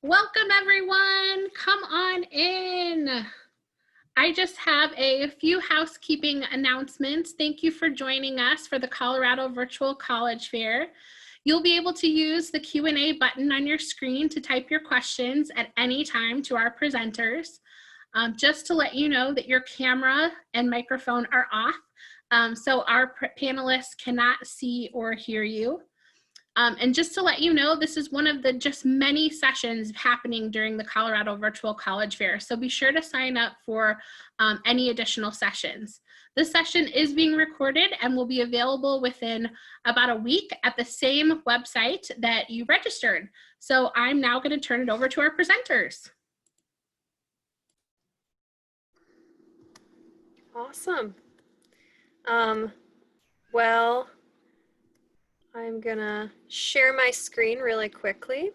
Welcome everyone, come on in. I just have a few housekeeping announcements. Thank you for joining us for the Colorado Virtual College Fair. You'll be able to use the Q&A button on your screen to type your questions at any time to our presenters. Just to let you know that your camera and microphone are off, so our panelists cannot see or hear you. And just to let you know, this is one of the just many sessions happening during the Colorado Virtual College Fair. So be sure to sign up for any additional sessions. This session is being recorded and will be available within about a week at the same website that you registered. So I'm now going to turn it over to our presenters. Awesome. Well, I'm gonna share my screen really quickly.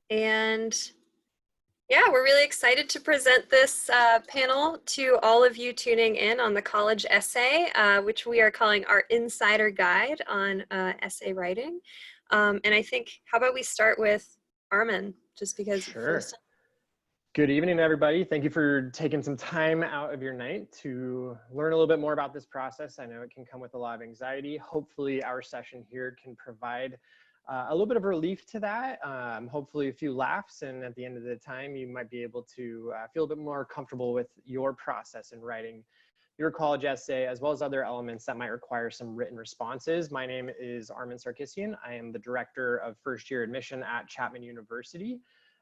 And yeah, we're really excited to present this panel to all of you tuning in on the college essay, which we are calling our Insider Guide on essay writing. And I think, how about we start with Armin, just because Sure. Good evening, everybody. Thank you for taking some time out of your night to learn a little bit more about this process. I know it can come with a lot of anxiety. Hopefully our session here can provide a little bit of relief to that. Hopefully a few laughs, and at the end of the time, you might be able to feel a bit more comfortable with your process in writing your college essay, as well as other elements that might require some written responses. My name is Armin Sarkissian. I am the Director of First Year Admission at Chapman University.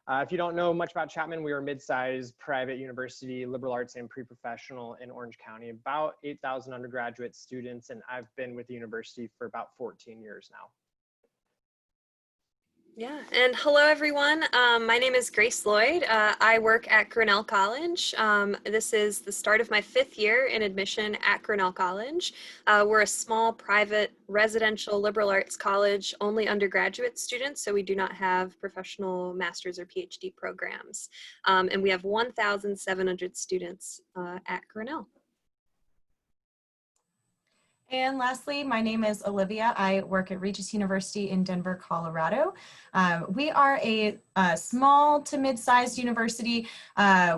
If you don't know much about Chapman, we are a mid-sized private university, liberal arts and pre-professional in Orange County, about 8,000 undergraduate students, and I've been with the university for about 14 years now. Yeah, and hello everyone. My name is Grace Lloyd. I work at Grinnell College. This is the start of my 5th year in admission at Grinnell College. We're a small private residential liberal arts college, only undergraduate students, so we do not have professional master's or PhD programs. And we have 1,700 students at Grinnell. And lastly, my name is Olivia. I work at Regis University in Denver, Colorado. We are a small to mid-sized university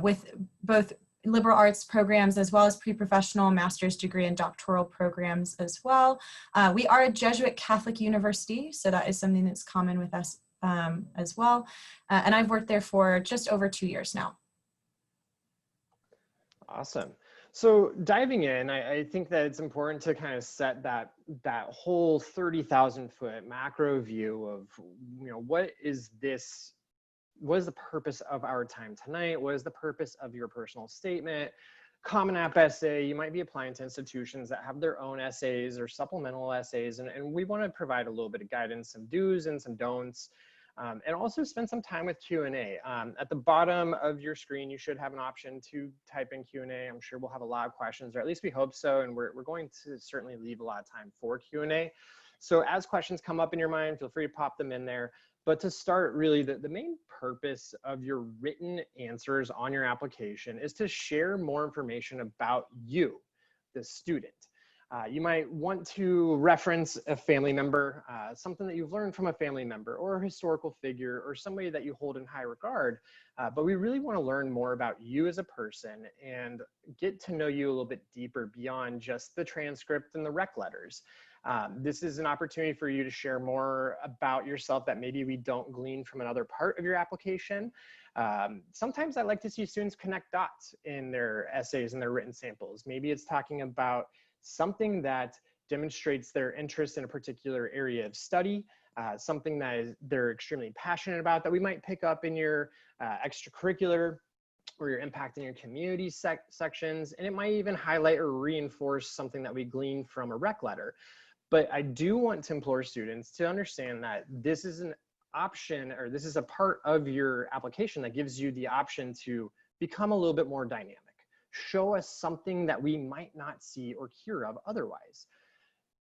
with both liberal arts programs as well as pre-professional master's degree and doctoral programs as well. We are a Jesuit Catholic university, so that is something that's common with us as well. And I've worked there for just over 2 years now. Awesome. So diving in, I think that it's important to kind of set that whole 30,000 foot macro view of, what is the purpose of our time tonight? What is the purpose of your personal statement? Common App essay, you might be applying to institutions that have their own essays or supplemental essays, and we want to provide a little bit of guidance, some do's and some don'ts. And also spend some time with Q&A. At the bottom of your screen, you should have an option to type in Q&A. I'm sure we'll have a lot of questions, or at least we hope so, and we're going to certainly leave a lot of time for Q&A. So as questions come up in your mind, feel free to pop them in there. But to start, really, the main purpose of your written answers on your application is to share more information about you, the student. You might want to reference a family member, something that you've learned from a family member or a historical figure or somebody that you hold in high regard. But we really want to learn more about you as a person and get to know you a little bit deeper beyond just the transcript and the rec letters. This is an opportunity for you to share more about yourself that maybe we don't glean from another part of your application. Sometimes I like to see students connect dots in their essays and their written samples. Maybe it's talking about something that demonstrates their interest in a particular area of study, something that they're extremely passionate about that we might pick up in your extracurricular or your impact in your community sections, and it might even highlight or reinforce something that we glean from a rec letter. But I do want to implore students to understand that this is an option, or this is a part of your application that gives you the option to become a little bit more dynamic. Show us something that we might not see or hear of otherwise.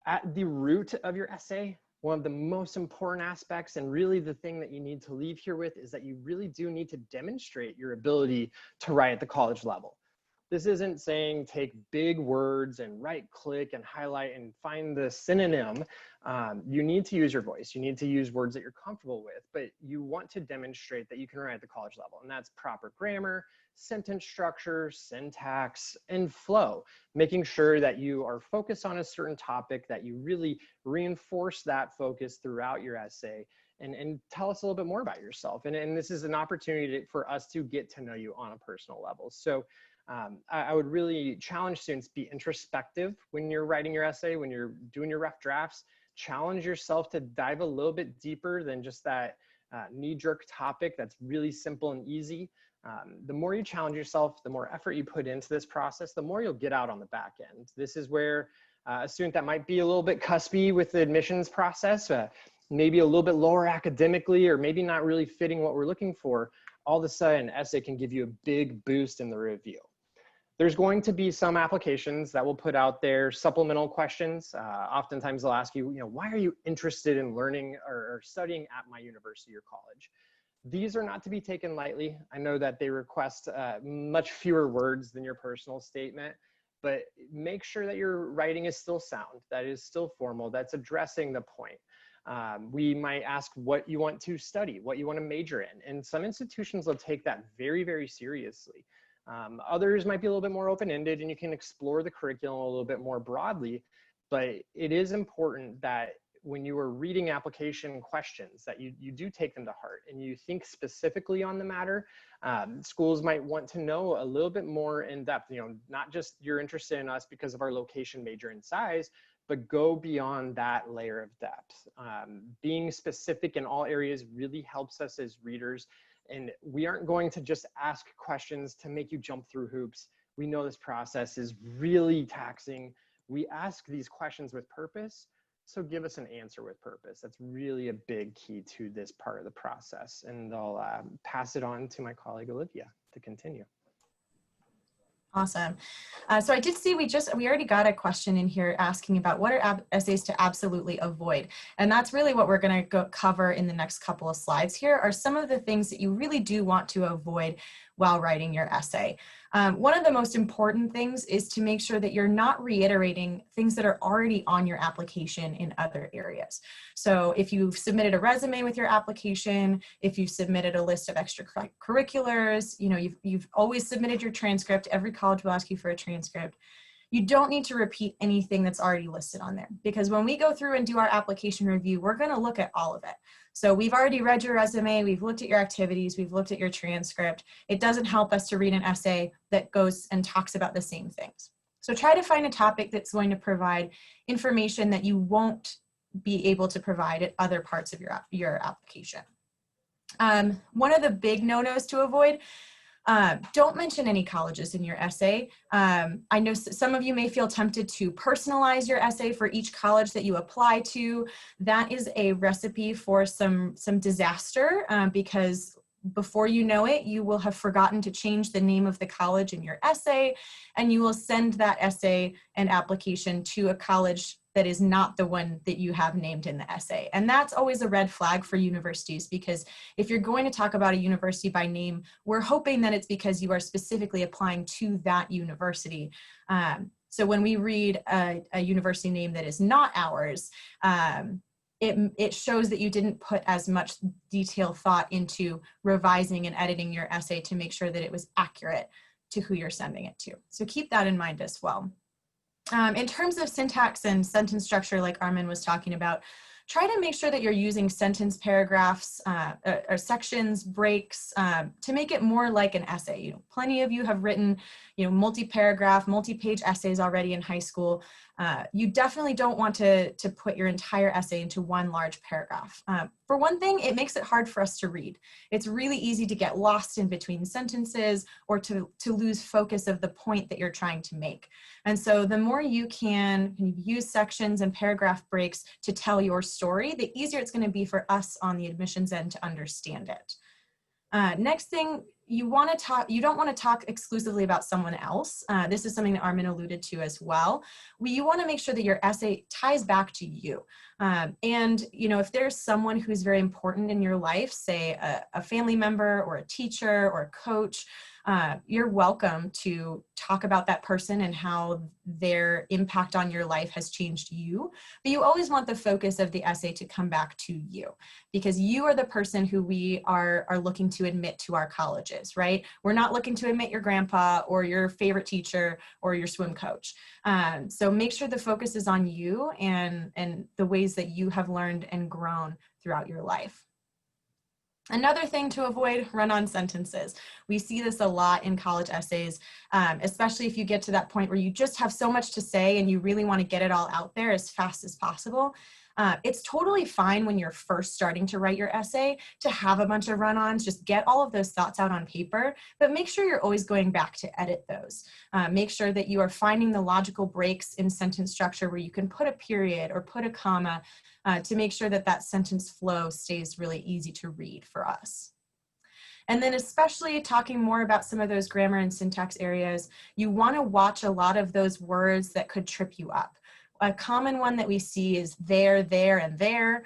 At the root of your essay, one of the most important aspects, and really the thing that you need to leave here with, is that you really do need to demonstrate your ability to write at the college level. This isn't saying take big words and right click and highlight and find the synonym. You need to use your voice. You need to use words that you're comfortable with, but you want to demonstrate that you can write at the college level, and that's proper grammar, sentence structure, syntax, and flow, making sure that you are focused on a certain topic, that you really reinforce that focus throughout your essay, and tell us a little bit more about yourself. And this is an opportunity for us to get to know you on a personal level. So I would really challenge students, be introspective when you're writing your essay, when you're doing your rough drafts. Challenge yourself to dive a little bit deeper than just that knee-jerk topic that's really simple and easy. The more you challenge yourself, the more effort you put into this process, the more you'll get out on the back end. This is where a student that might be a little bit cuspy with the admissions process, maybe a little bit lower academically, or maybe not really fitting what we're looking for, all of a sudden, an essay can give you a big boost in the review. There's going to be some applications that will put out their supplemental questions. Oftentimes they'll ask you, why are you interested in learning or studying at my university or college? These are not to be taken lightly. I know that they request much fewer words than your personal statement, but make sure that your writing is still sound, that is still formal, that's addressing the point. We might ask what you want to study, what you want to major in, and some institutions will take that very, very seriously. Others might be a little bit more open-ended, and you can explore the curriculum a little bit more broadly, but it is important that when you are reading application questions that you do take them to heart and you think specifically on the matter. Schools might want to know a little bit more in depth, not just you're interested in us because of our location, major, and size, but go beyond that layer of depth. Being specific in all areas really helps us as readers. And we aren't going to just ask questions to make you jump through hoops. We know this process is really taxing. We ask these questions with purpose, so give us an answer with purpose. That's really a big key to this part of the process. And I'll pass it on to my colleague Olivia to continue. Awesome. So I did see we already got a question in here asking about what are essays to absolutely avoid. And that's really what we're going to cover in the next couple of slides. Here are some of the things that you really do want to avoid while writing your essay. One of the most important things is to make sure that you're not reiterating things that are already on your application in other areas. So if you've submitted a resume with your application, if you've submitted a list of extracurriculars, you've always submitted your transcript, every college will ask you for a transcript. You don't need to repeat anything that's already listed on there, because when we go through and do our application review, we're going to look at all of it. So we've already read your resume, we've looked at your activities, we've looked at your transcript. It doesn't help us to read an essay that goes and talks about the same things. So try to find a topic that's going to provide information that you won't be able to provide at other parts of your application. One of the big no-nos to avoid, don't mention any colleges in your essay. I know some of you may feel tempted to personalize your essay for each college that you apply to. That is a recipe for some disaster, because before you know it, you will have forgotten to change the name of the college in your essay, and you will send that essay and application to a college that is not the one that you have named in the essay. And that's always a red flag for universities, because if you're going to talk about a university by name, we're hoping that it's because you are specifically applying to that university. So when we read a university name that is not ours, it shows that you didn't put as much detailed thought into revising and editing your essay to make sure that it was accurate to who you're sending it to. So keep that in mind as well. In terms of syntax and sentence structure, like Armin was talking about, try to make sure that you're using sentence paragraphs or sections, breaks, to make it more like an essay. Plenty of you have written, multi-paragraph, multi-page essays already in high school. You definitely don't want to put your entire essay into one large paragraph. For one thing, it makes it hard for us to read. It's really easy to get lost in between sentences or to lose focus of the point that you're trying to make. And so the more you can use sections and paragraph breaks to tell your story, the easier it's going to be for us on the admissions end to understand it. Next thing, you don't want to talk exclusively about someone else. This is something that Armin alluded to as well. You want to make sure that your essay ties back to you. And, you know, if there's someone who's very important in your life, say a family member or a teacher or a coach, you're welcome to talk about that person and how their impact on your life has changed you. But you always want the focus of the essay to come back to you, because you are the person who we are looking to admit to our colleges, right? We're not looking to admit your grandpa or your favorite teacher or your swim coach. So make sure the focus is on you and the ways that you have learned and grown throughout your life. Another thing to avoid, run-on sentences. We see this a lot in college essays, especially if you get to that point where you just have so much to say and you really want to get it all out there as fast as possible. It's totally fine when you're first starting to write your essay to have a bunch of run-ons, just get all of those thoughts out on paper, but make sure you're always going back to edit those. Make sure that you are finding the logical breaks in sentence structure where you can put a period or put a comma to make sure that that sentence flow stays really easy to read for us. And then especially talking more about some of those grammar and syntax areas, you want to watch a lot of those words that could trip you up. A common one that we see is there, and there.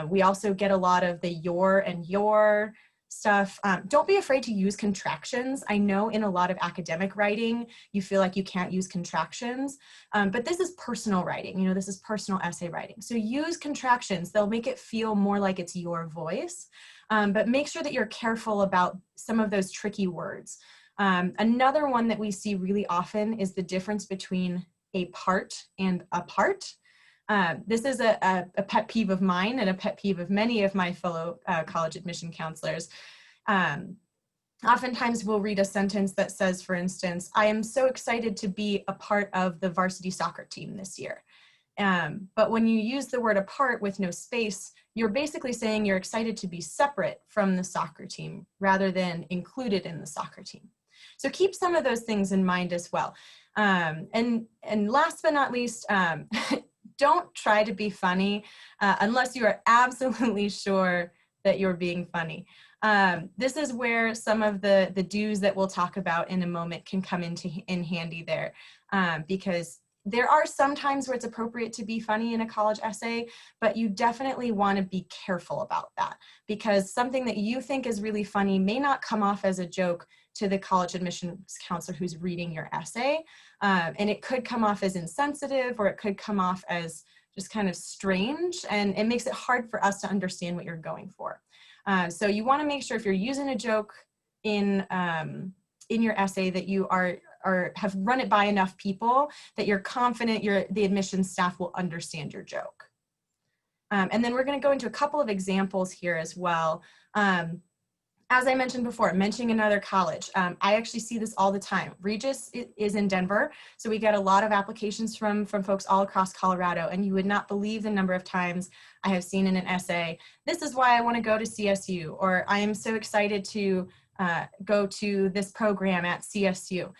We also get a lot of the your and your stuff. Don't be afraid to use contractions. I know in a lot of academic writing, you feel like you can't use contractions, but this is personal writing. You know, this is personal essay writing. So use contractions. They'll make it feel more like it's your voice, but make sure that you're careful about some of those tricky words. Another one that we see really often is the difference between a part and a part. This is a pet peeve of mine and a pet peeve of many of my fellow college admission counselors. Oftentimes we'll read a sentence that says, for instance, I am so excited to be a part of the varsity soccer team this year. But when you use the word apart with no space, you're basically saying you're excited to be separate from the soccer team rather than included in the soccer team. So keep some of those things in mind as well. And last but not least, don't try to be funny unless you are absolutely sure that you're being funny. This is where some of the do's that we'll talk about in a moment can come in handy there, because there are some times where it's appropriate to be funny in a college essay, but you definitely want to be careful about that, because something that you think is really funny may not come off as a joke to the college admissions counselor who's reading your essay. And it could come off as insensitive, or it could come off as just kind of strange, and it makes it hard for us to understand what you're going for. So you want to make sure if you're using a joke in your essay that you have run it by enough people that you're confident the admissions staff will understand your joke. And then we're going to go into a couple of examples here as well. As I mentioned before, mentioning another college, I actually see this all the time. Regis is in Denver, so we get a lot of applications from folks all across Colorado, and you would not believe the number of times I have seen in an essay, this is why I want to go to CSU, or I am so excited to go to this program at CSU,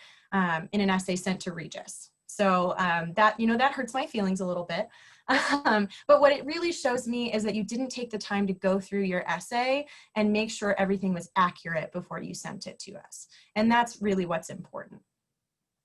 in an essay sent to Regis. So that hurts my feelings a little bit. But what it really shows me is that you didn't take the time to go through your essay and make sure everything was accurate before you sent it to us. And that's really what's important.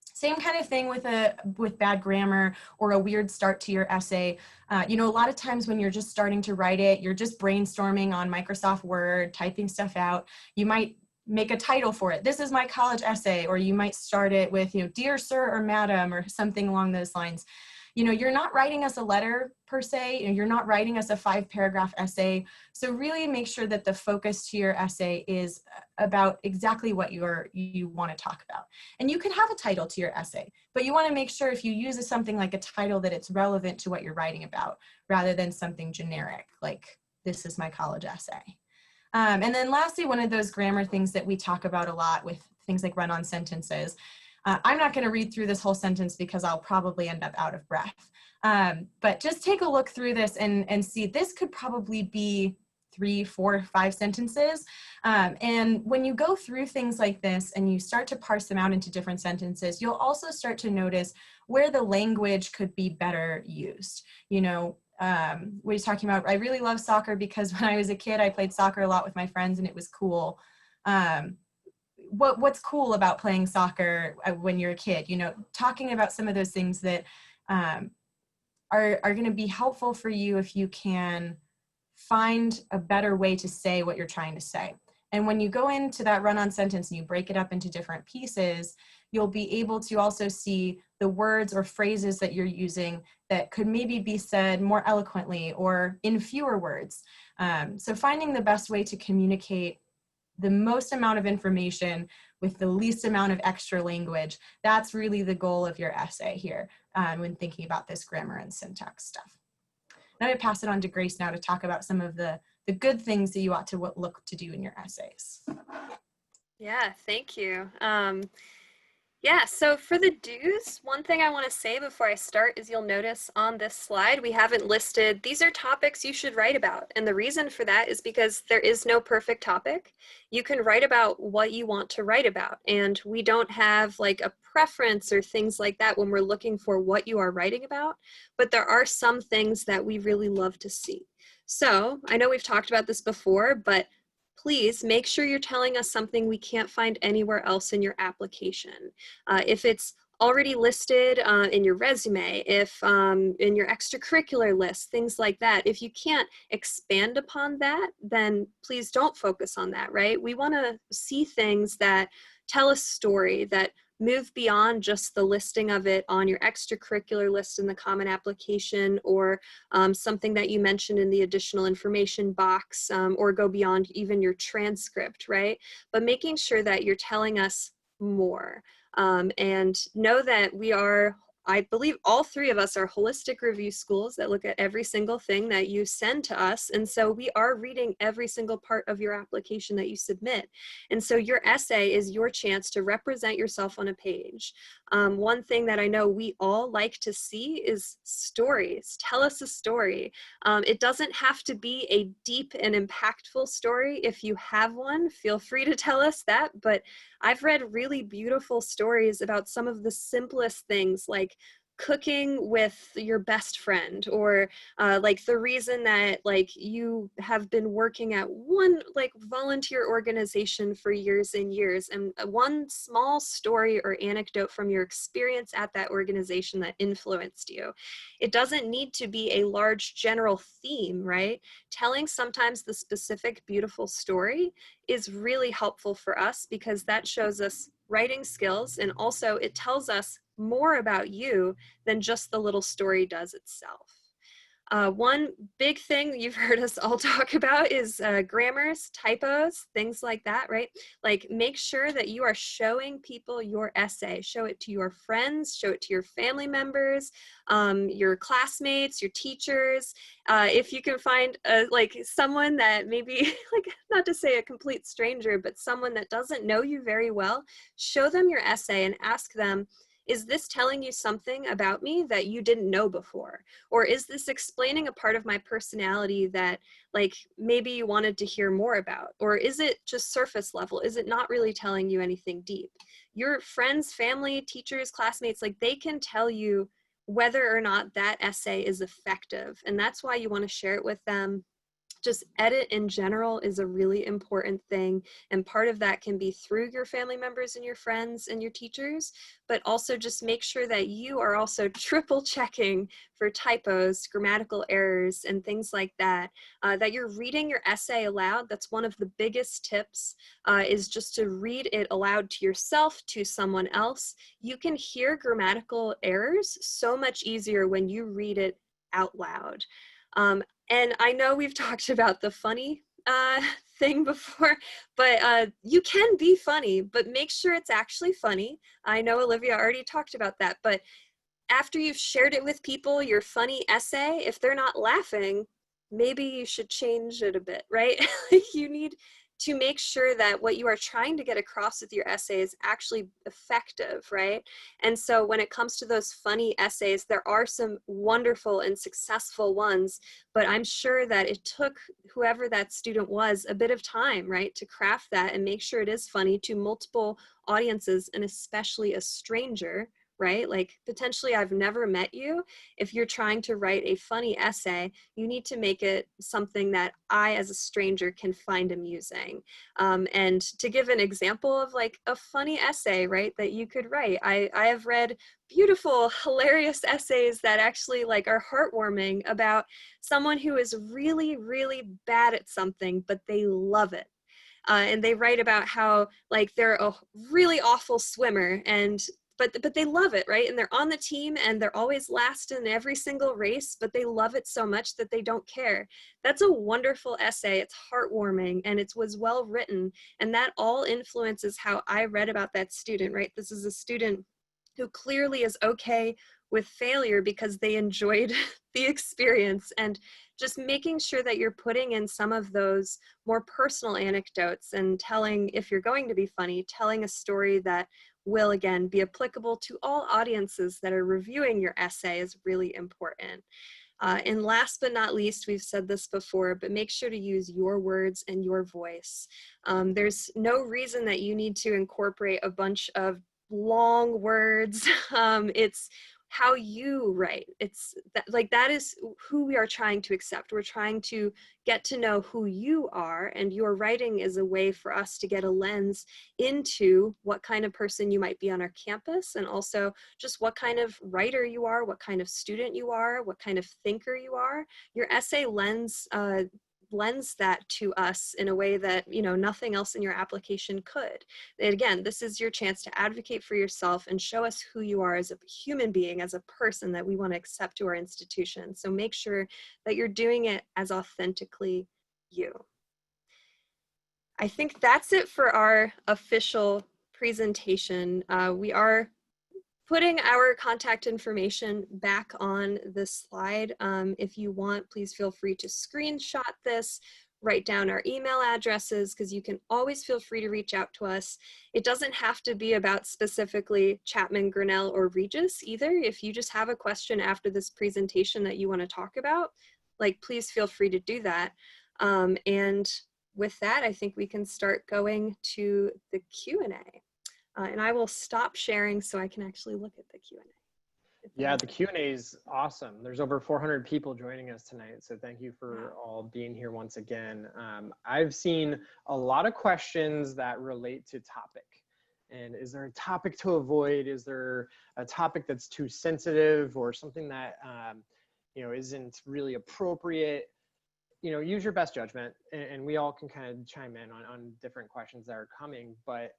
Same kind of thing with bad grammar or a weird start to your essay. A lot of times when you're just starting to write it, you're just brainstorming on Microsoft Word, typing stuff out. You might make a title for it. This is my college essay, or you might start it with, dear sir or madam, or something along those lines. You're not writing us a letter per se, you're not writing us a 5-paragraph essay. So really make sure that the focus to your essay is about exactly what you want to talk about. And you can have a title to your essay, but you want to make sure if you use something like a title that it's relevant to what you're writing about, rather than something generic, like this is my college essay. And then lastly, one of those grammar things that we talk about a lot with things like run-on sentences. I'm not going to read through this whole sentence because I'll probably end up out of breath. But just take a look through this and see this could probably be 3, 4, 5 sentences. And when you go through things like this and you start to parse them out into different sentences, you'll also start to notice where the language could be better used. We're talking about, I really love soccer because when I was a kid, I played soccer a lot with my friends and it was cool. What's cool about playing soccer when you're a kid? Talking about some of those things that are going to be helpful for you if you can find a better way to say what you're trying to say. And when you go into that run-on sentence and you break it up into different pieces, you'll be able to also see the words or phrases that you're using that could maybe be said more eloquently or in fewer words. So finding the best way to communicate the most amount of information with the least amount of extra language, that's really the goal of your essay here when thinking about this grammar and syntax stuff. I'm going to pass it on to Grace now to talk about some of the good things that you ought to look to do in your essays. Yeah, thank you. Yeah, so for the do's, one thing I want to say before I start is you'll notice on this slide, we haven't listed, these are topics you should write about. And the reason for that is because there is no perfect topic. You can write about what you want to write about. And we don't have like a preference or things like that when we're looking for what you are writing about. But there are some things that we really love to see. So I know we've talked about this before, but please make sure you're telling us something we can't find anywhere else in your application. If it's already listed in your resume, if in your extracurricular list, things like that, if you can't expand upon that, then please don't focus on that, right? We want to see things that tell a story, that move beyond just the listing of it on your extracurricular list in the Common Application or something that you mentioned in the additional information box or go beyond even your transcript, right? But making sure that you're telling us more and know that we are, I believe all three of us are holistic review schools that look at every single thing that you send to us. And so we are reading every single part of your application that you submit. And so your essay is your chance to represent yourself on a page. One thing that I know we all like to see is stories. Tell us a story. It doesn't have to be a deep and impactful story. If you have one, feel free to tell us that. But I've read really beautiful stories about some of the simplest things like cooking with your best friend or like the reason that like you have been working at one like volunteer organization for years and years and one small story or anecdote from your experience at that organization that influenced you. It doesn't need to be a large general theme, right? Telling sometimes the specific beautiful story is really helpful for us because that shows us writing skills and also it tells us more about you than just the little story does itself. One big thing you've heard us all talk about is grammars, typos, things like that, right? Like make sure that you are showing people your essay. Show it to your friends, show it to your family members, your classmates, your teachers. If you can find like someone that maybe, like not to say a complete stranger, but someone that doesn't know you very well, show them your essay and ask them, is this telling you something about me that you didn't know before? Or is this explaining a part of my personality that like maybe you wanted to hear more about? Or is it just surface level? Is it not really telling you anything deep? Your friends, family, teachers, classmates, like they can tell you whether or not that essay is effective. And that's why you want to share it with them. Just edit in general is a really important thing. And part of that can be through your family members and your friends and your teachers, but also just make sure that you are also triple checking for typos, grammatical errors, and things like that, that you're reading your essay aloud. That's one of the biggest tips is just to read it aloud to yourself, to someone else. You can hear grammatical errors so much easier when you read it out loud. And I know we've talked about the funny thing before, but you can be funny, but make sure it's actually funny. I know Olivia already talked about that, but after you've shared it with people, your funny essay, if they're not laughing, maybe you should change it a bit, right? You need to make sure that what you are trying to get across with your essay is actually effective, right? And so when it comes to those funny essays, there are some wonderful and successful ones, but I'm sure that it took whoever that student was a bit of time, right, to craft that and make sure it is funny to multiple audiences and especially a stranger, right? Like potentially I've never met you. If you're trying to write a funny essay, you need to make it something that I as a stranger can find amusing. And to give an example of like a funny essay, right, that you could write, I have read beautiful, hilarious essays that actually like are heartwarming about someone who is really, really bad at something, but they love it. And they write about how like they're a really awful swimmer and but they love it, right? And they're on the team and they're always last in every single race, but they love it so much that they don't care. That's a wonderful essay. It's heartwarming and it was well written. And that all influences how I read about that student, right? This is a student who clearly is okay with failure because they enjoyed the experience, and just making sure that you're putting in some of those more personal anecdotes and telling, if you're going to be funny, telling a story that will again be applicable to all audiences that are reviewing your essay is really important. And last but not least, we've said this before, but make sure to use your words and your voice. There's no reason that you need to incorporate a bunch of long words. It's how you write. It's that, like, that is who we are trying to accept. We're trying to get to know who you are, and your writing is a way for us to get a lens into what kind of person you might be on our campus, and also just what kind of writer you are, what kind of student you are, what kind of thinker you are. Your essay lends that to us in a way that, you know, nothing else in your application could. And again, this is your chance to advocate for yourself and show us who you are as a human being, as a person that we want to accept to our institution. So make sure that you're doing it as authentically you. I think that's it for our official presentation. We are putting our contact information back on this slide. If you want, please feel free to screenshot this, write down our email addresses, because you can always feel free to reach out to us. It doesn't have to be about specifically Chapman, Grinnell, or Regis either. If you just have a question after this presentation that you want to talk about, like, please feel free to do that. And with that, I think we can start going to the Q&A. And I will stop sharing so I can actually look at the Q&A. Yeah, the Q&A is awesome. There's over 400 people joining us tonight, so thank you for all being here once again. I've seen a lot of questions that relate to topic. And is there a topic to avoid? Is there a topic that's too sensitive or something that you know, isn't really appropriate? You know, use your best judgment, and we all can kind of chime in on different questions that are coming. But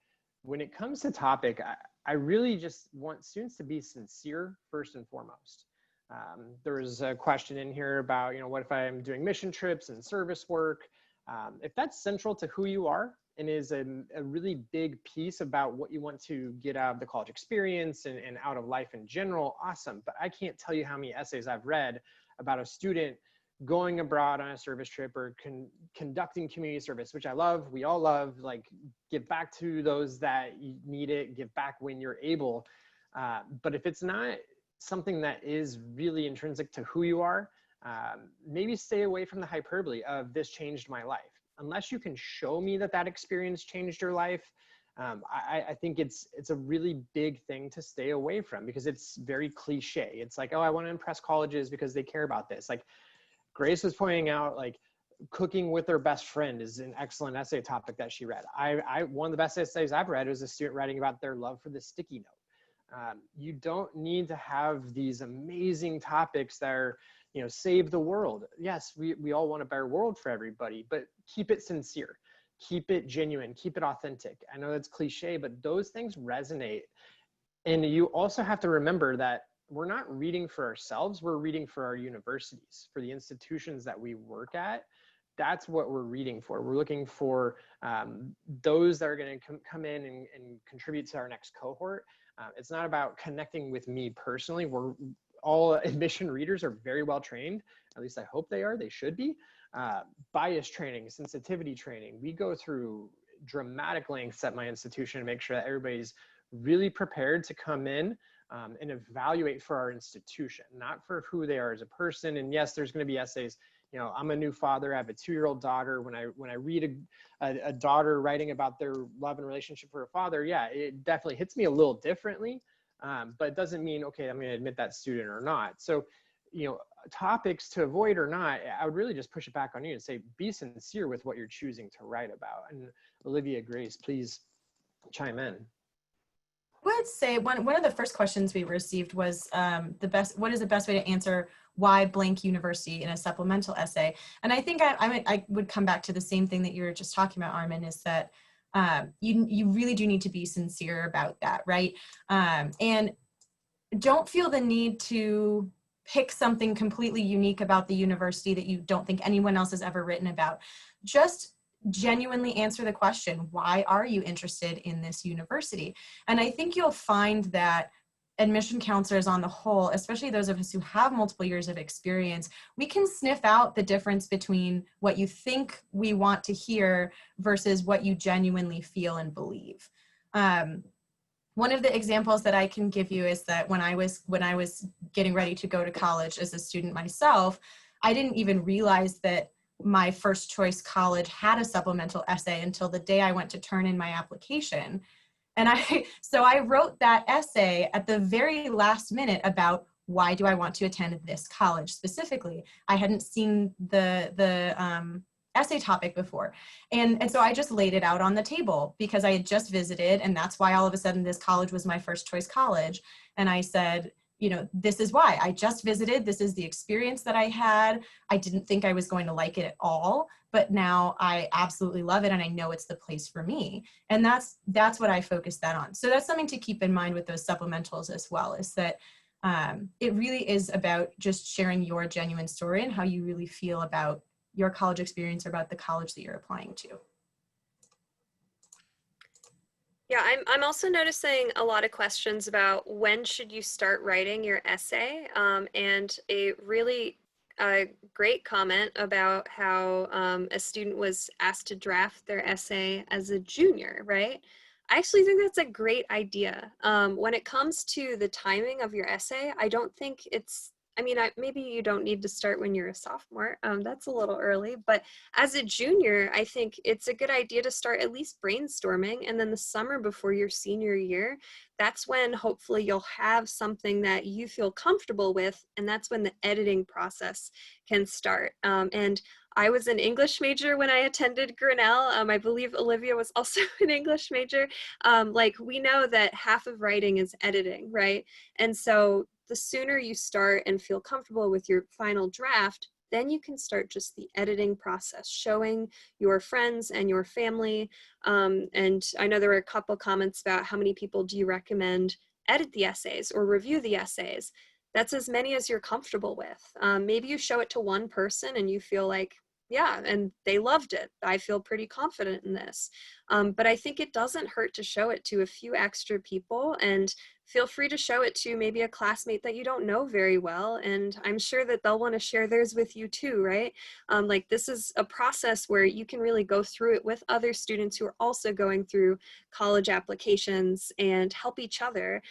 when it comes to topic, I really just want students to be sincere first and foremost. There's a question in here about, you know, what if I'm doing mission trips and service work? If that's central to who you are and is a really big piece about what you want to get out of the college experience and out of life in general, awesome. But I can't tell you how many essays I've read about a student going abroad on a service trip or conducting community service, which I love, we all love, like, give back to those that need it, give back when you're able. But if it's not something that is really intrinsic to who you are, maybe stay away from the hyperbole of this changed my life. Unless you can show me that that experience changed your life, I think it's a really big thing to stay away from, because it's very cliche. It's like, oh, I want to impress colleges because they care about this. Like, Grace was pointing out, like, cooking with her best friend is an excellent essay topic that she read. One of the best essays I've read was a student writing about their love for the sticky note. You don't need to have these amazing topics that are, you know, save the world. Yes, we all want a better world for everybody, but keep it sincere, keep it genuine, keep it authentic. I know that's cliche, but those things resonate. And you also have to remember that we're not reading for ourselves, we're reading for our universities, for the institutions that we work at. That's what we're reading for. We're looking for those that are going to come in and contribute to our next cohort. It's not about connecting with me personally. We're all admission readers are very well trained. At least I hope they are. They should be. Bias training, sensitivity training. We go through dramatic lengths at my institution to make sure that everybody's really prepared to come in and evaluate for our institution, not for who they are as a person. And yes, there's going to be essays. You know, I'm a new father. I have a 2-year-old daughter. When I read a daughter writing about their love and relationship for a father, yeah, it definitely hits me a little differently. But it doesn't mean, okay, I'm going to admit that student or not. So, you know, topics to avoid or not, I would really just push it back on you and say, be sincere with what you're choosing to write about. And Olivia, Grace, please chime in. I would say one of the first questions we received was what is the best way to answer why blank university in a supplemental essay? And I think I would come back to the same thing that you were just talking about, Armin, is that you really do need to be sincere about that, right? And don't feel the need to pick something completely unique about the university that you don't think anyone else has ever written about. Just genuinely answer the question, why are you interested in this university? And I think you'll find that admission counselors on the whole, especially those of us who have multiple years of experience, we can sniff out the difference between what you think we want to hear versus what you genuinely feel and believe. One of the examples that I can give you is that when I was getting ready to go to college as a student myself, I didn't even realize that my first choice college had a supplemental essay until the day I went to turn in my application. And so I wrote that essay at the very last minute about why do I want to attend this college specifically. I hadn't seen the essay topic before. And so I just laid it out on the table because I had just visited, and that's why all of a sudden this college was my first choice college. And I said, you know, this is why I just visited. This is the experience that I had. I didn't think I was going to like it at all, but now I absolutely love it. And I know it's the place for me. And that's what I focused that on. So that's something to keep in mind with those supplementals as well, is that it really is about just sharing your genuine story and how you really feel about your college experience or about the college that you're applying to. Yeah, I'm also noticing a lot of questions about when should you start writing your essay, and a really great comment about how a student was asked to draft their essay as a junior, right? I actually think that's a great idea. When it comes to the timing of your essay, I don't think maybe you don't need to start when you're a sophomore. That's a little early, but as a junior, I think it's a good idea to start at least brainstorming. And then the summer before your senior year, that's when hopefully you'll have something that you feel comfortable with. And that's when the editing process can start. And I was an English major when I attended Grinnell. I believe Olivia was also an English major. We know that half of writing is editing, right? And so the sooner you start and feel comfortable with your final draft, then you can start just the editing process, showing your friends and your family. And I know there were a couple comments about how many people do you recommend edit the essays or review the essays. That's as many as you're comfortable with. Maybe you show it to one person and you feel like, yeah, and they loved it. I feel pretty confident in this. But I think it doesn't hurt to show it to a few extra people, and feel free to show it to maybe a classmate that you don't know very well. And I'm sure that they'll want to share theirs with you too, right? This is a process where you can really go through it with other students who are also going through college applications and help each other.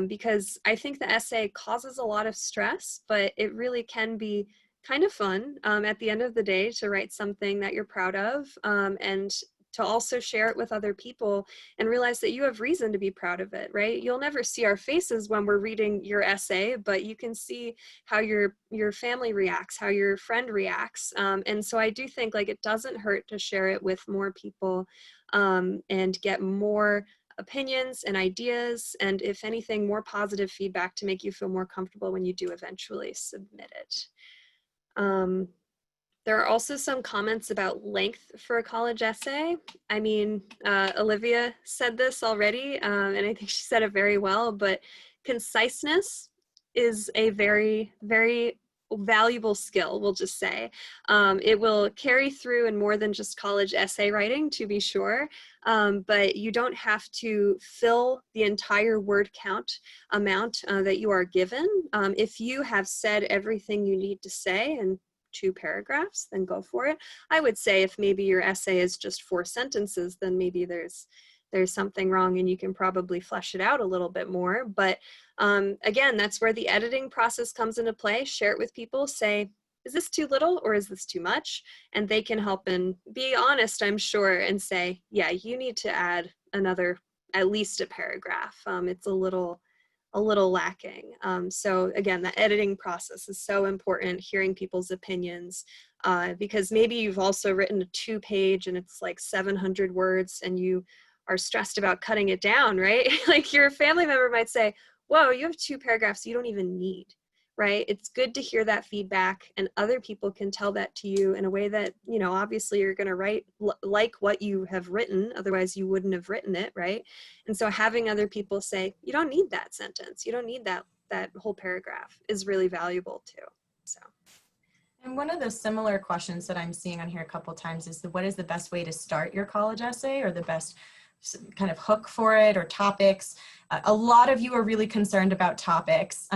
Because I think the essay causes a lot of stress, but it really can be kind of fun at the end of the day to write something that you're proud of, and to also share it with other people and realize that you have reason to be proud of it, right? You'll never see our faces when we're reading your essay, but you can see how your family reacts, how your friend reacts. And so I do think it doesn't hurt to share it with more people and get more opinions and ideas, and if anything, more positive feedback to make you feel more comfortable when you do eventually submit it. There are also some comments about length for a college essay. I mean, Olivia said this already, and I think she said it very well, but conciseness is a very, very valuable skill, we'll just say. It will carry through in more than just college essay writing, to be sure, but you don't have to fill the entire word count amount that you are given. If you have said everything you need to say in 2 paragraphs, then go for it. I would say if maybe your essay is just 4 sentences, then maybe there's something wrong and you can probably flesh it out a little bit more. But again, that's where the editing process comes into play. Share it with people, say, is this too little or is this too much? And they can help and be honest, I'm sure, and say, yeah, you need to add another, at least a paragraph. It's a little a little lacking. So again, the editing process is so important, hearing people's opinions, because maybe you've also written a 2-page and it's like 700 words and you are stressed about cutting it down, right? Like your family member might say, whoa, you have 2 paragraphs you don't even need, right? It's good to hear that feedback, and other people can tell that to you in a way that, you know, obviously you're going to write like what you have written, otherwise you wouldn't have written it, right? And so having other people say, you don't need that sentence, you don't need that whole paragraph, is really valuable too. So. And one of the similar questions that I'm seeing on here a couple of times is what is the best way to start your college essay, or the best kind of hook for it, or topics? A lot of you are really concerned about topics.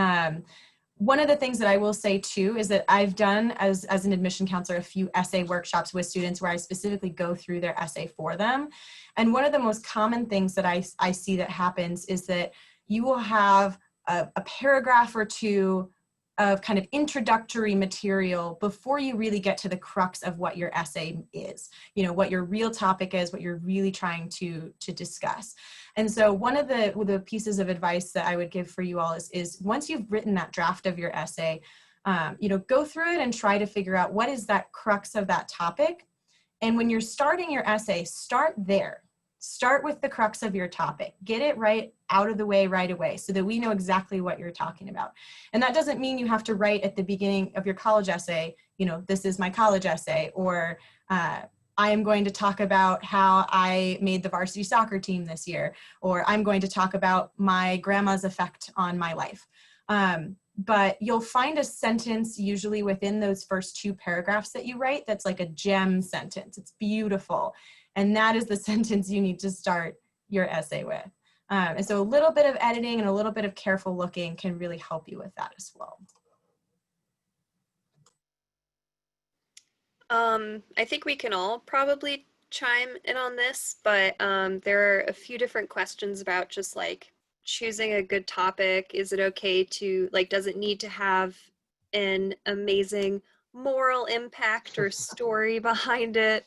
One of the things that I will say too is that I've done as an admission counselor a few essay workshops with students where I specifically go through their essay for them. And one of the most common things that I see that happens is that you will have a paragraph or two of kind of introductory material before you really get to the crux of what your essay is, you know, what your real topic is, what you're really trying to discuss. And so one of the pieces of advice that I would give for you all is once you've written that draft of your essay, you know, go through it and try to figure out what is that crux of that topic. And when you're starting your essay, start there. Start with the crux of your topic. Get it right out of the way right away so that we know exactly what you're talking about. And that doesn't mean you have to write at the beginning of your college essay, you know, this is my college essay, or I am going to talk about how I made the varsity soccer team this year, or I'm going to talk about my grandma's effect on my life. But you'll find a sentence usually within those first 2 paragraphs that you write that's like a gem sentence. It's beautiful. And that is the sentence you need to start your essay with. And so a little bit of editing and a little bit of careful looking can really help you with that as well. I think we can all probably chime in on this, but there are a few different questions about just like choosing a good topic. Is it okay to, like, does it need to have an amazing moral impact or story behind it?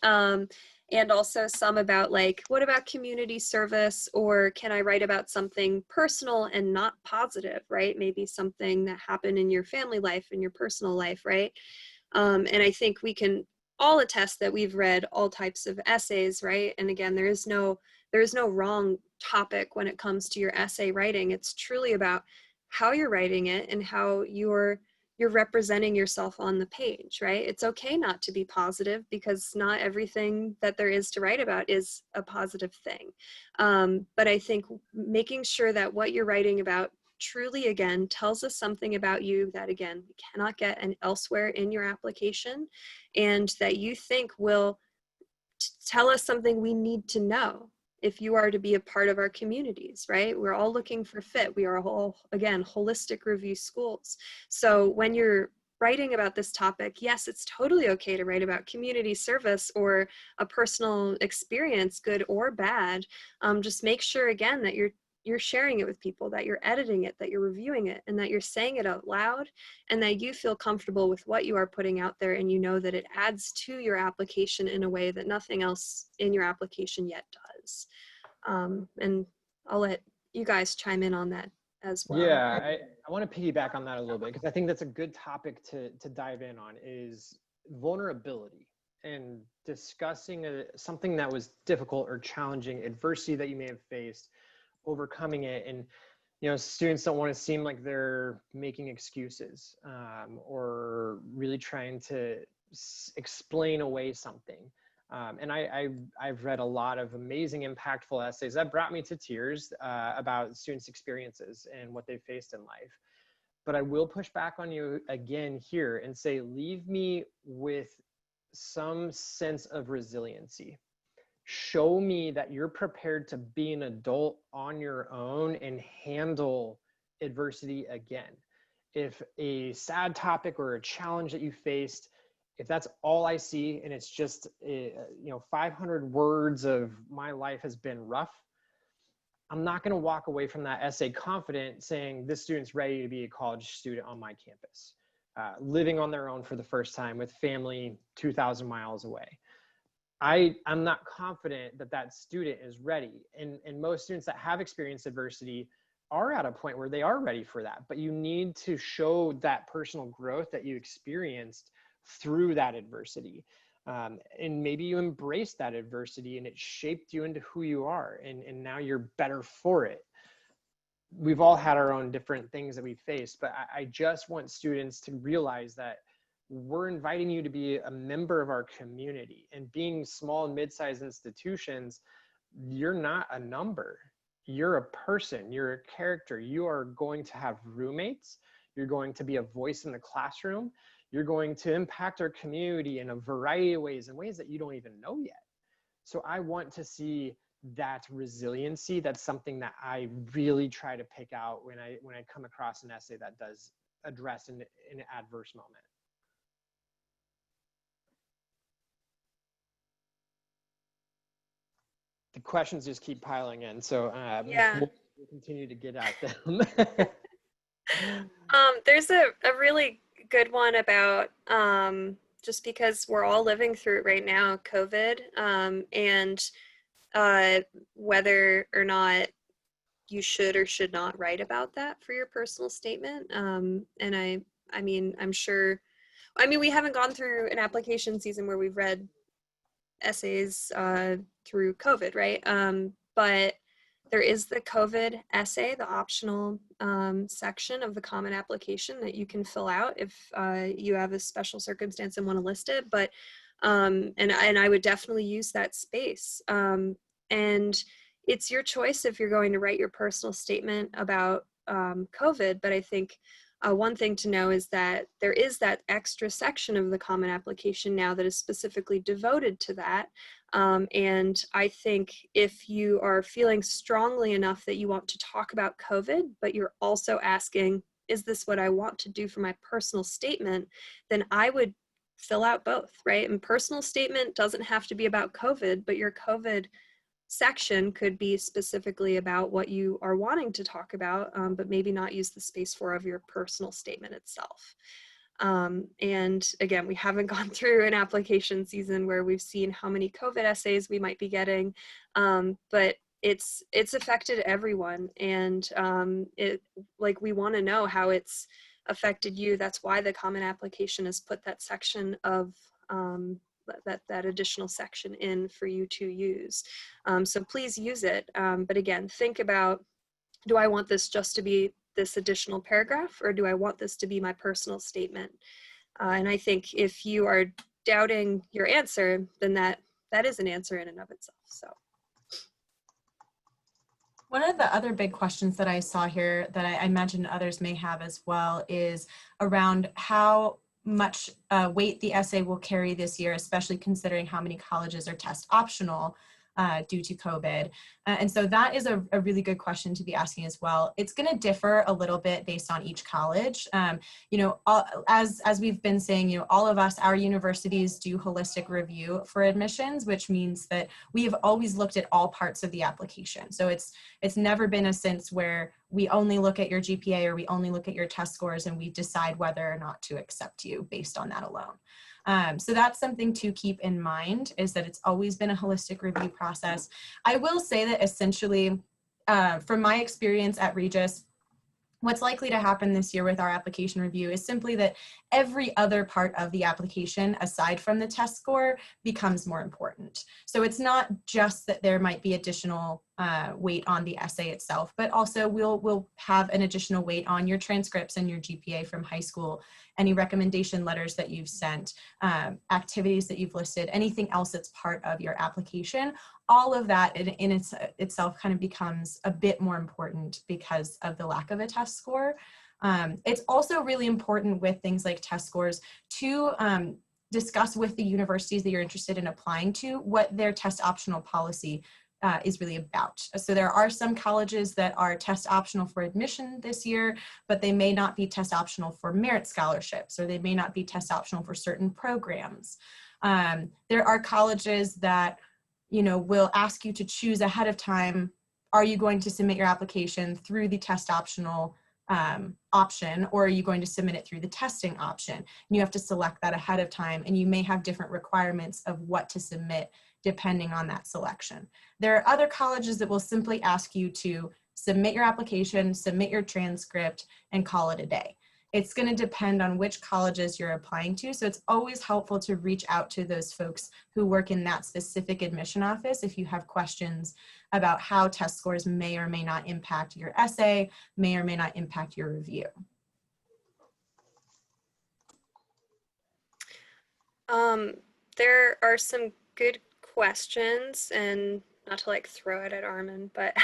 And also some about like, what about community service, or can I write about something personal and not positive, right? Maybe something that happened in your family life, in your personal life, right? And I think we can all attest that we've read all types of essays, right? And again, there is no wrong topic when it comes to your essay writing. It's truly about how you're writing it and how you're representing yourself on the page, right? It's okay not to be positive, because not everything that there is to write about is a positive thing. But I think making sure that what you're writing about truly, again, tells us something about you that, again, we cannot get elsewhere in your application, and that you think will tell us something we need to know if you are to be a part of our communities, right? We're all looking for fit. We are all, again, holistic review schools. So when you're writing about this topic, yes, it's totally okay to write about community service or a personal experience, good or bad. Just make sure, again, that you're sharing it with people, that you're editing it, that you're reviewing it, and that you're saying it out loud, and that you feel comfortable with what you are putting out there, and you know that it adds to your application in a way that nothing else in your application yet does. And I'll let you guys chime in on that as well. Yeah, I want to piggyback on that a little bit, because I think that's a good topic to dive in on, is vulnerability and discussing something that was difficult or challenging, adversity that you may have faced, overcoming it. And you know, students don't want to seem like they're making excuses or really trying to explain away something. And I've read a lot of amazing, impactful essays that brought me to tears about students' experiences and what they faced in life. But I will push back on you again here and say, leave me with some sense of resiliency. Show me that you're prepared to be an adult on your own and handle adversity again. If a sad topic or a challenge that you faced, if that's all I see and it's just 500 words of my life has been rough, I'm not going to walk away from that essay confident saying this student's ready to be a college student on my campus, living on their own for the first time with family 2,000 miles away. I'm not confident that that student is ready. And most students that have experienced adversity are at a point where they are ready for that, but you need to show that personal growth that you experienced through that adversity. And maybe you embraced that adversity and it shaped you into who you are, and now you're better for it. We've all had our own different things that we face, but I just want students to realize that we're inviting you to be a member of our community. And being small and mid-sized institutions, you're not a number. You're a person, you're a character. You are going to have roommates. You're going to be a voice in the classroom. You're going to impact our community in a variety of ways, in ways that you don't even know yet. So I want to see that resiliency. That's something that I really try to pick out when I come across an essay that does address an adverse moment. The questions just keep piling in, so Yeah. we'll continue to get at them. There's a really good one about just because we're all living through it right now, COVID, and whether or not you should or should not write about that for your personal statement. And I mean, I'm sure, we haven't gone through an application season where we've read essays through COVID, right? But there is the COVID essay, the optional section of the common application that you can fill out if you have a special circumstance and want to list it. But and I would definitely use that space. And it's your choice if you're going to write your personal statement about COVID. But I think one thing to know is that there is that extra section of the common application now that is specifically devoted to that. And I think if you are feeling strongly enough that you want to talk about COVID, but you're also asking, is this what I want to do for my personal statement? Then I would fill out both, right? And personal statement doesn't have to be about COVID, but your COVID section could be specifically about what you are wanting to talk about, but maybe not use the space for of your personal statement itself. And again, we haven't gone through an application season where we've seen how many COVID essays we might be getting, but it's affected everyone, and we want to know how it's affected you. That's why the common application has put that section of that additional section in for you to use. So please use it. But again, think about, do I want this just to be this additional paragraph, or do I want this to be my personal statement? And I think if you are doubting your answer, then that is an answer in and of itself. So. One of the other big questions that I saw here that I imagine others may have as well is around how much weight the essay will carry this year, especially considering how many colleges are test optional due to COVID. And so that is a really good question to be asking as well. It's going to differ a little bit based on each college. As we've been saying, all of us, our universities do holistic review for admissions, which means that we have always looked at all parts of the application. So it's never been a sense where we only look at your GPA or we only look at your test scores and we decide whether or not to accept you based on that alone. So that's something to keep in mind, is that it's always been a holistic review process. I will say that essentially, from my experience at Regis, what's likely to happen this year with our application review is simply that every other part of the application, aside from the test score, becomes more important. So it's not just that there might be additional weight on the essay itself, but also we'll have an additional weight on your transcripts and your GPA from high school, any recommendation letters that you've sent, activities that you've listed, anything else that's part of your application. All of that in itself kind of becomes a bit more important because of the lack of a test score. It's also really important with things like test scores to discuss with the universities that you're interested in applying to what their test optional policy is really about. So there are some colleges that are test optional for admission this year, but they may not be test optional for merit scholarships, or they may not be test optional for certain programs. There are colleges that will ask you to choose ahead of time, are you going to submit your application through the test optional option, or are you going to submit it through the testing option? And you have to select that ahead of time, and you may have different requirements of what to submit depending on that selection. There are other colleges that will simply ask you to submit your application, submit your transcript, and call it a day. It's going to depend on which colleges you're applying to. So it's always helpful to reach out to those folks who work in that specific admission office if you have questions about how test scores may or may not impact your essay, may or may not impact your review. There are some good questions, and not to like throw it at Armin, but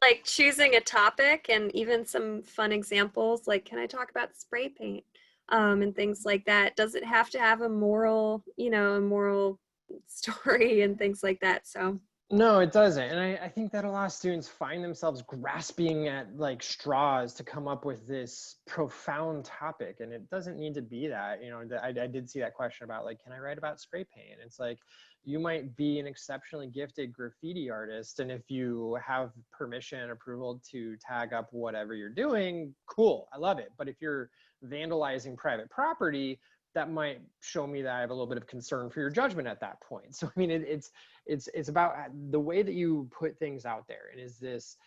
like choosing a topic and even some fun examples, like, can I talk about spray paint and things like that? Does it have to have a moral, a moral story and things like that? So. No, it doesn't. And I think that a lot of students find themselves grasping at like straws to come up with this profound topic. And it doesn't need to be that, I did see that question about like, can I write about spray paint? It's like, you might be an exceptionally gifted graffiti artist. And if you have permission and approval to tag up whatever you're doing, cool, I love it. But if you're vandalizing private property, that might show me that I have a little bit of concern for your judgment at that point. So, I mean, it's about the way that you put things out there. And is this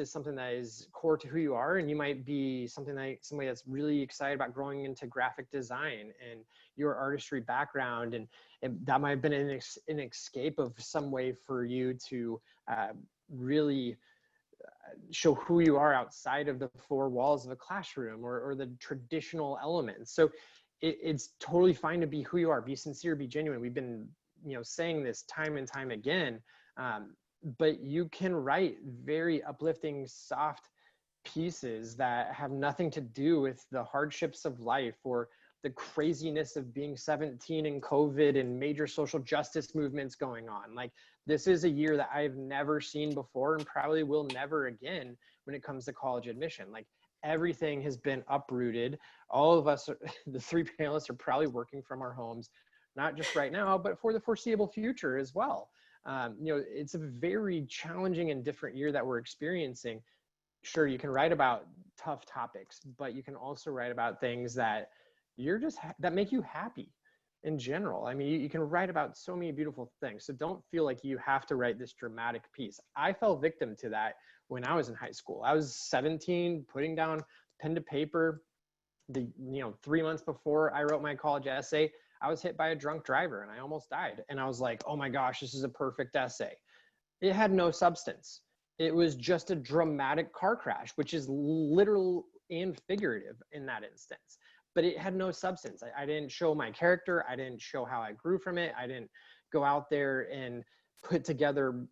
something that is core to who you are? And you might be somebody that's really excited about growing into graphic design and your artistry background. And that might have been an escape of some way for you to really show who you are outside of the four walls of a classroom or the traditional elements. So it's totally fine to be who you are, be sincere, be genuine. We've been, saying this time and time again, but you can write very uplifting, soft pieces that have nothing to do with the hardships of life or the craziness of being 17 and COVID and major social justice movements going on. Like, this is a year that I've never seen before and probably will never again when it comes to college admission. Like, everything has been uprooted. All of us, the three panelists, are probably working from our homes, not just right now, but for the foreseeable future as well. It's a very challenging and different year that we're experiencing. Sure, you can write about tough topics, but you can also write about things that that make you happy in general. I mean, you can write about so many beautiful things. So don't feel like you have to write this dramatic piece. I fell victim to that when I was in high school. I was 17, putting down pen to paper. 3 months before I wrote my college essay, I was hit by a drunk driver and I almost died. And I was like, oh my gosh, this is a perfect essay. It had no substance. It was just a dramatic car crash, which is literal and figurative in that instance. But it had no substance. I didn't show my character. I didn't show how I grew from it. I didn't go out there and put together,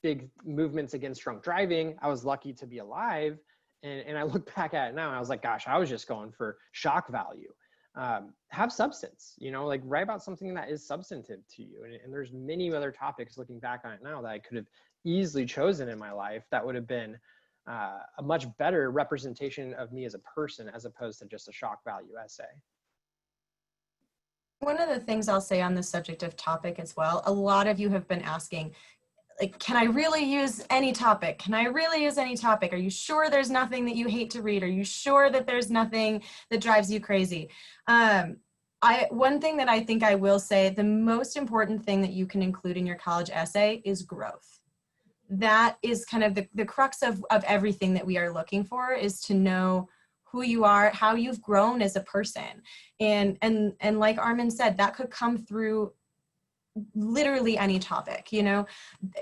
big movements against drunk driving. I was lucky to be alive. And I look back at it now and I was like, gosh, I was just going for shock value. Have substance, like write about something that is substantive to you. And there's many other topics looking back on it now that I could have easily chosen in my life that would have been a much better representation of me as a person as opposed to just a shock value essay. One of the things I'll say on the subject of topic as well, a lot of you have been asking, like, can I really use any topic? Can I really use any topic? Are you sure there's nothing that you hate to read? Are you sure that there's nothing that drives you crazy? One thing that I think I will say, the most important thing that you can include in your college essay is growth. That is kind of the crux of everything that we are looking for, is to know who you are, how you've grown as a person. And like Armin said, that could come through literally any topic.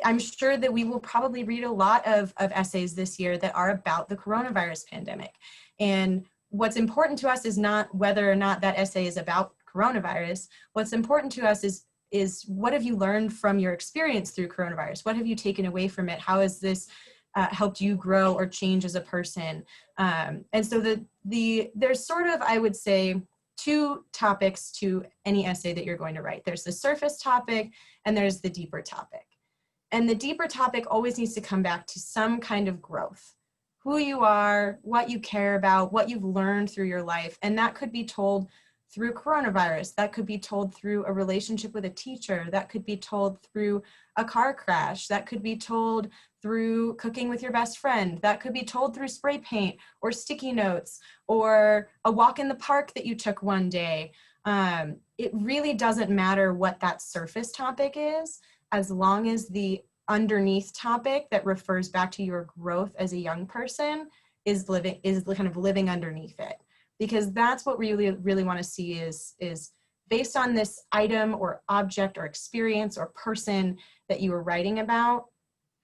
I'm sure that we will probably read a lot of essays this year that are about the coronavirus pandemic. And what's important to us is not whether or not that essay is about coronavirus. What's important to us is what have you learned from your experience through coronavirus? What have you taken away from it? How has this helped you grow or change as a person? And so there's sort of, I would say, two topics to any essay that you're going to write. There's the surface topic and there's the deeper topic. And the deeper topic always needs to come back to some kind of growth. Who you are, what you care about, what you've learned through your life. And that could be told through coronavirus. That could be told through a relationship with a teacher. That could be told through a car crash. That could be told through cooking with your best friend. That could be told through spray paint or sticky notes or a walk in the park that you took one day. It really doesn't matter what that surface topic is, as long as the underneath topic that refers back to your growth as a young person is kind of living underneath it, because that's what we really want to see is based on this item or object or experience or person that you were writing about,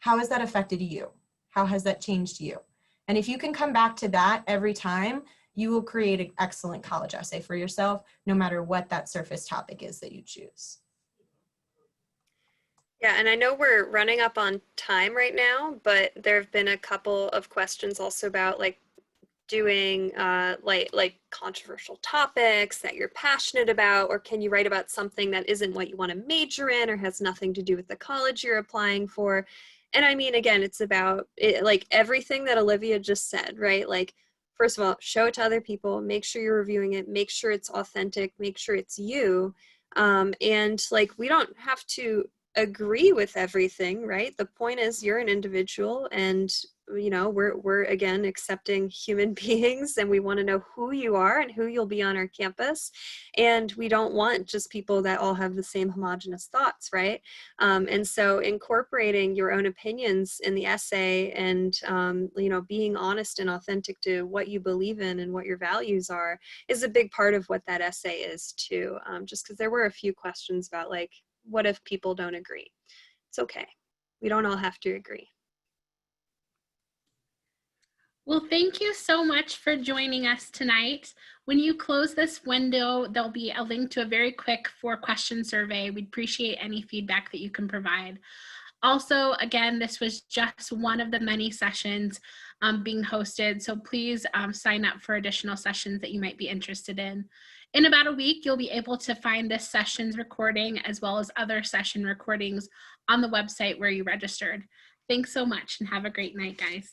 how has that affected you? How has that changed you? And if you can come back to that every time, you will create an excellent college essay for yourself, no matter what that surface topic is that you choose. Yeah, and I know we're running up on time right now, but there have been a couple of questions also about like doing like controversial topics that you're passionate about, or can you write about something that isn't what you want to major in or has nothing to do with the college you're applying for. And I mean, again, it's about it, like everything that Olivia just said, right? Like, first of all, show it to other people, make sure you're reviewing it, make sure it's authentic, make sure it's you. And like, we don't have to agree with everything, right? The point is you're an individual, and you know, we're again accepting human beings, and we want to know who you are and who you'll be on our campus. And we don't want just people that all have the same homogenous thoughts, right? And so incorporating your own opinions in the essay and you know, being honest and authentic to what you believe in and what your values are is a big part of what that essay is too. Just because there were a few questions about like, what if people don't agree? It's okay. We don't all have to agree. Well, thank you so much for joining us tonight. When you close this window, there'll be a link to a very quick 4-question survey. We'd appreciate any feedback that you can provide. Also, again, this was just one of the many sessions being hosted, so please sign up for additional sessions that you might be interested in. In about a week, you'll be able to find this session's recording as well as other session recordings on the website where you registered. Thanks so much and have a great night, guys.